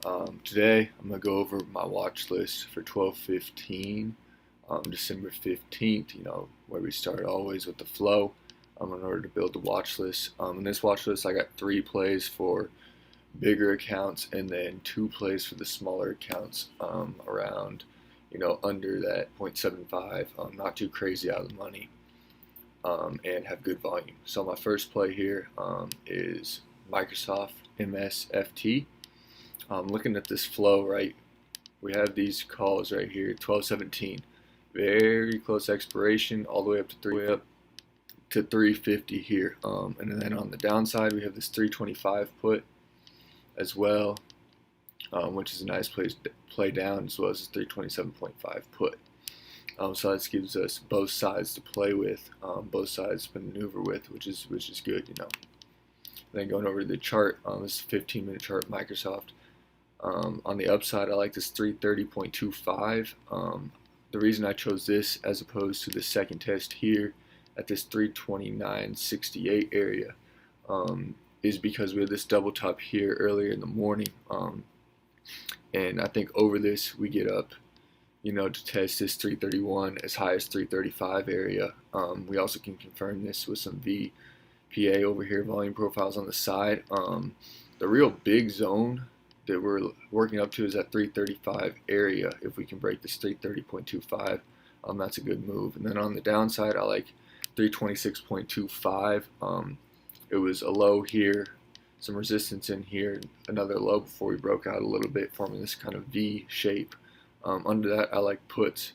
Today I'm going to go over my watch list for 12/15, December 15th, where we start always with the flow in order to build the watch list. In this watch list, I got 3 plays for bigger accounts and then 2 plays for the smaller accounts around, under that 0.75, not too crazy out of the money, and have good volume. So my first play here is Microsoft MSFT. Looking at this flow, right, we have these calls right here, 12/17, very close expiration, all the way up to 350 here, and then on the downside we have this 325 put as well, which is a nice play down, as well as this 327.5 put. So that gives us both sides to play with, both sides to maneuver with, which is good, Then going over to the chart, this is a 15-minute chart, Microsoft. On the upside, I like this 330.25. The reason I chose this as opposed to the second test here at this 329.68 area is because we had this double top here earlier in the morning, and I think over this we get up, to test this 331 as high as 335 area. We also can confirm this with some VPA over here, volume profiles on the side. The real big zone that we're working up to is that 335 area. If we can break this 330.25, that's a good move. And then on the downside, I like 326.25. It was a low here, some resistance in here, another low before we broke out a little bit, forming this kind of V shape. Under that, I like puts,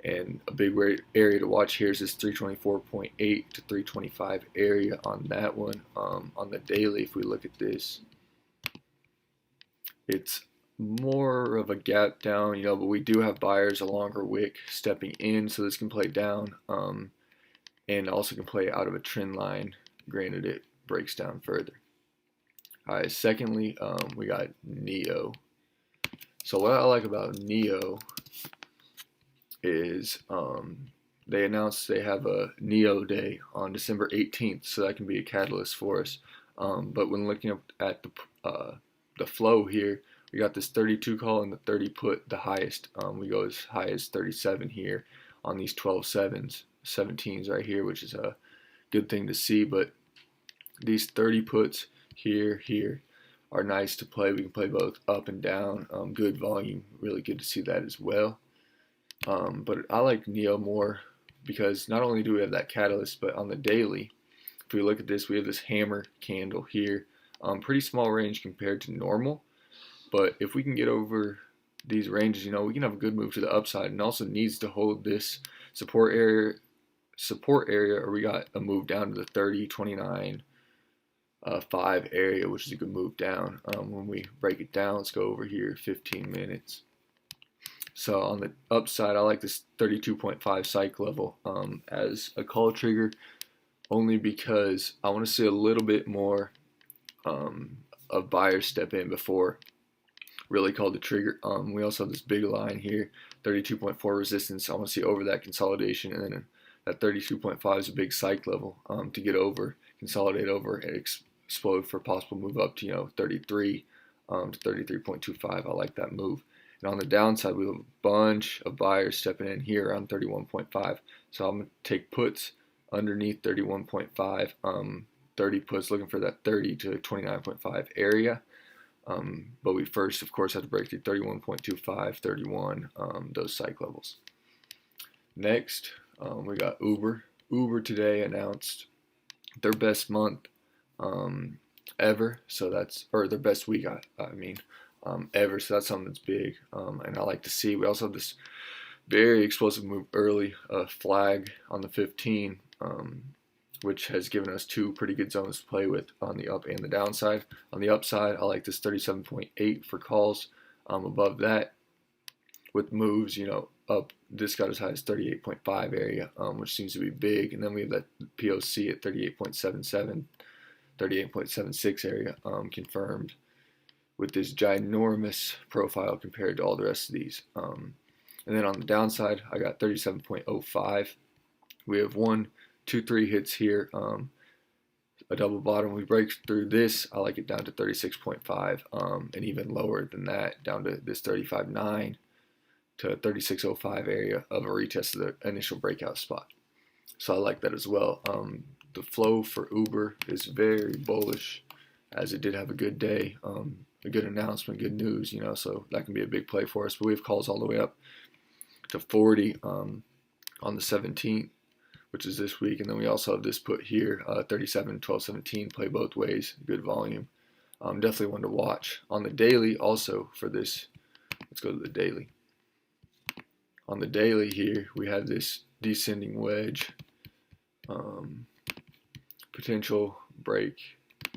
and a big area to watch here is this 324.8 to 325 area on that one. On the daily, if we look at this, it's more of a gap down, but we do have buyers, a longer wick stepping in, so this can play down, and also can play out of a trend line, granted it breaks down further. Alright, secondly, we got Neo. So what I like about Neo is they announced they have a Neo Day on December 18th, so that can be a catalyst for us. But when looking at the flow here, we got this 32 call and the 30 put, the highest. We go as high as 37 here on these 12/17s right here, which is a good thing to see. But these 30 puts here are nice to play. We can play both up and down. Good volume, really good to see that as well. But I like Neo more because not only do we have that catalyst, but on the daily, if we look at this, we have this hammer candle here. Pretty small range compared to normal, but if we can get over these ranges, we can have a good move to the upside, and also needs to hold this support area, or we got a move down to the 30.29 5 area, which is a good move down. When we break it down, let's go over here 15 minutes. So on the upside, I like this 32.5 psych level as a call trigger, only because I want to see a little bit more of buyers step in before really call the trigger. We also have this big line here, 32.4 resistance. I want to see over that consolidation, and then that 32.5 is a big psych level to get over, consolidate over, and explode for a possible move up to 33 to 33.25. I like that move. And on the downside, we have a bunch of buyers stepping in here around 31.5. So I'm going to take puts underneath 31.5. 30 puts, looking for that 30 to 29.5 area. But we first, of course, have to break through 31.25, 31, those psych levels. Next, we got Uber. Uber today announced their best month ever. So that's, or their best week, I mean, ever. So that's something that's big, and I like to see. We also have this very explosive move early, flag on the 15. Which has given us 2 pretty good zones to play with on the up and the downside. On the upside, I like this 37.8 for calls. Above that, with moves, up, this got as high as 38.5 area, which seems to be big. And then we have that POC at 38.77, 38.76 area, confirmed with this ginormous profile compared to all the rest of these. And then on the downside, I got 37.05. We have 1, 2, 3 hits here, a double bottom. We break through this, I like it down to 36.5, and even lower than that, down to this 35.9 to 36.05 area of a retest of the initial breakout spot. So I like that as well. The flow for Uber is very bullish, as it did have a good day, a good announcement, good news, so that can be a big play for us. But we have calls all the way up to 40 on the 17th, which is this week, and then we also have this put here, 37, 12, 17, play both ways, good volume. Definitely one to watch. On the daily also for this, let's go to the daily. On the daily here, we have this descending wedge, potential break.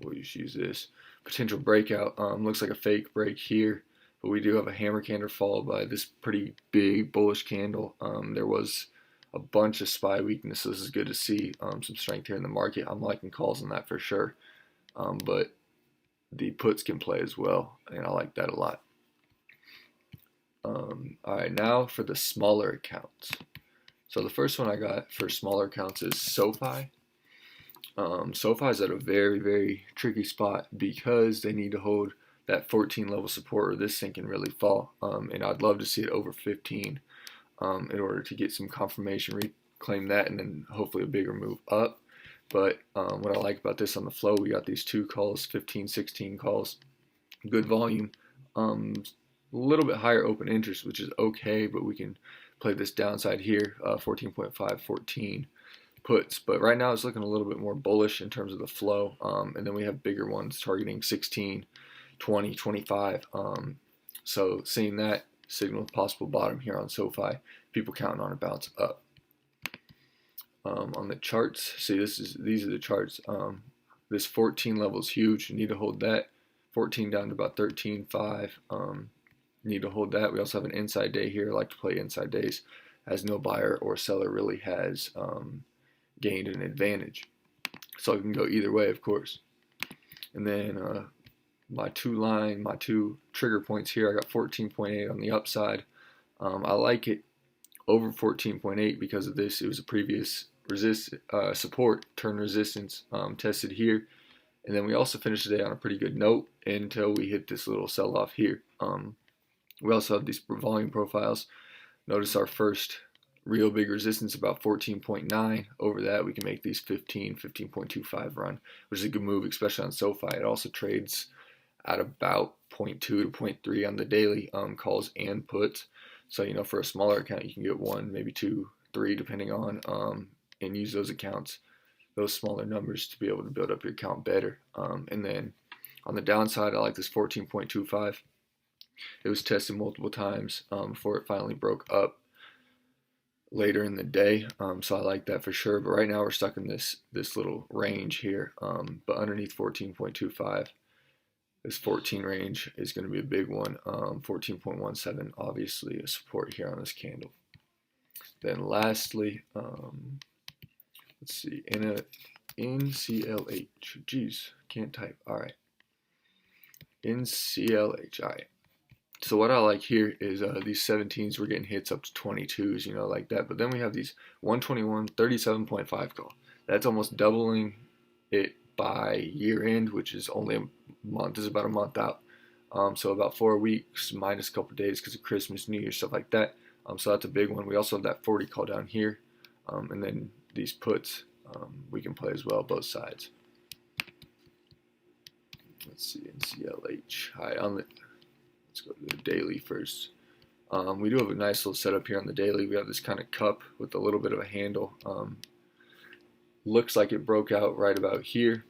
We'll just use this potential breakout. Looks like a fake break here, but we do have a hammer candle followed by this pretty big bullish candle. There was a bunch of SPY weakness. This is good to see some strength here in the market. I'm liking calls on that for sure, but the puts can play as well, and I like that a lot. Alright, now for the smaller accounts. So the first one I got for smaller accounts is SOFI. SOFI is at a very, very tricky spot because they need to hold that 14 level support, or this thing can really fall. And I'd love to see it over 15 in order to get some confirmation, reclaim that, and then hopefully a bigger move up. But what I like about this on the flow, we got these two calls, 15, 16 calls, good volume, a little bit higher open interest, which is okay, but we can play this downside here, 14.5, 14 puts. But right now it's looking a little bit more bullish in terms of the flow, and then we have bigger ones targeting 16, 20, 25. So seeing that signal possible bottom here on SOFI, people counting on a bounce up. On the charts, see these are the charts. This 14 level is huge. You need to hold that. 14 down to about 13.5. Need to hold that. We also have an inside day here. I like to play inside days, as no buyer or seller really has gained an advantage. So it can go either way, of course. And then my two trigger points here, I got 14.8 on the upside. I like it over 14.8 because of this. It was a previous support, turn resistance tested here. And then we also finished the day on a pretty good note until we hit this little sell-off here. We also have these volume profiles. Notice our first real big resistance about 14.9. Over that, we can make these 15.25 run, which is a good move, especially on SOFI. It also trades at about 0.2 to 0.3 on the daily calls and puts. So, for a smaller account, you can get 1, maybe 2, 3, depending on, and use those accounts, those smaller numbers to be able to build up your account better. And then on the downside, I like this 14.25. It was tested multiple times before it finally broke up later in the day, so I like that for sure. But right now we're stuck in this little range here, but underneath 14.25, this 14 range is going to be a big one. 14.17, obviously a support here on this candle. Then lastly, let's see, in a NCLH, geez, can't type. All right, NCLH, all right. So what I like here is these 17s, we're getting hits up to 22s, like that. But then we have these 121, 37.5 call. That's almost doubling it by year end, which is only a month. This is about a month out. So about 4 weeks minus a couple days because of Christmas, New Year, stuff like that. So that's a big one. We also have that 40 call down here. And then these puts we can play as well, both sides. Let's see, NCLH. Hi, let's go to the daily first. We do have a nice little setup here on the daily. We have this kind of cup with a little bit of a handle. Looks like it broke out right about here.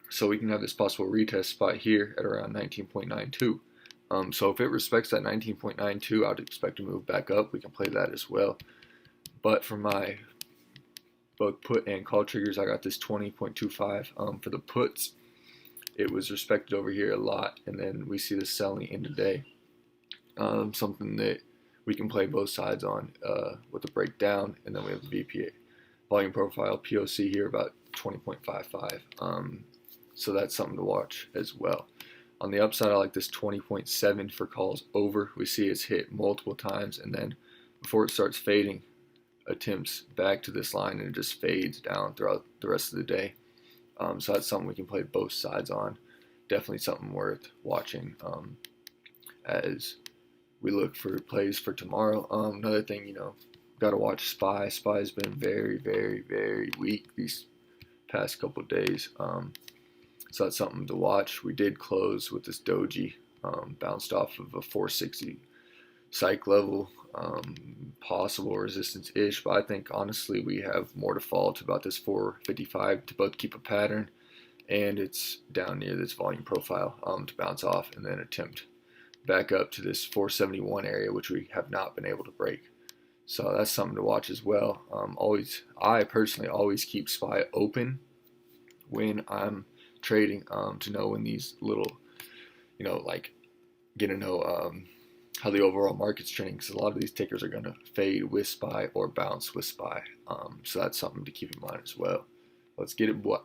So we can have this possible retest spot here at around 19.92. So if it respects that 19.92, I'd expect to move back up. We can play that as well. But for my both put and call triggers, I got this 20.25. For the puts, it was respected over here a lot, and then we see this selling in today. Something that we can play both sides on with the breakdown, and then we have the VPA volume profile POC here about 20.55. So that's something to watch as well. On the upside, I like this 20.7 for calls over. We see it's hit multiple times, and then before it starts fading, attempts back to this line, and it just fades down throughout the rest of the day. So that's something we can play both sides on. Definitely something worth watching as we look for plays for tomorrow. Another thing, got to watch SPY. SPY's been very, very, very weak these past couple days. So that's something to watch. We did close with this doji, bounced off of a 460 psych level, possible resistance-ish, but I think honestly we have more to fall to about this 455 to both keep a pattern, and it's down near this volume profile to bounce off and then attempt back up to this 471 area, which we have not been able to break. So that's something to watch as well. I personally always keep SPY open when I'm trading, to know when these little, like get to know how the overall market's trending, because a lot of these tickers are going to fade with SPY or bounce with SPY. So that's something to keep in mind as well. Let's get it, boy.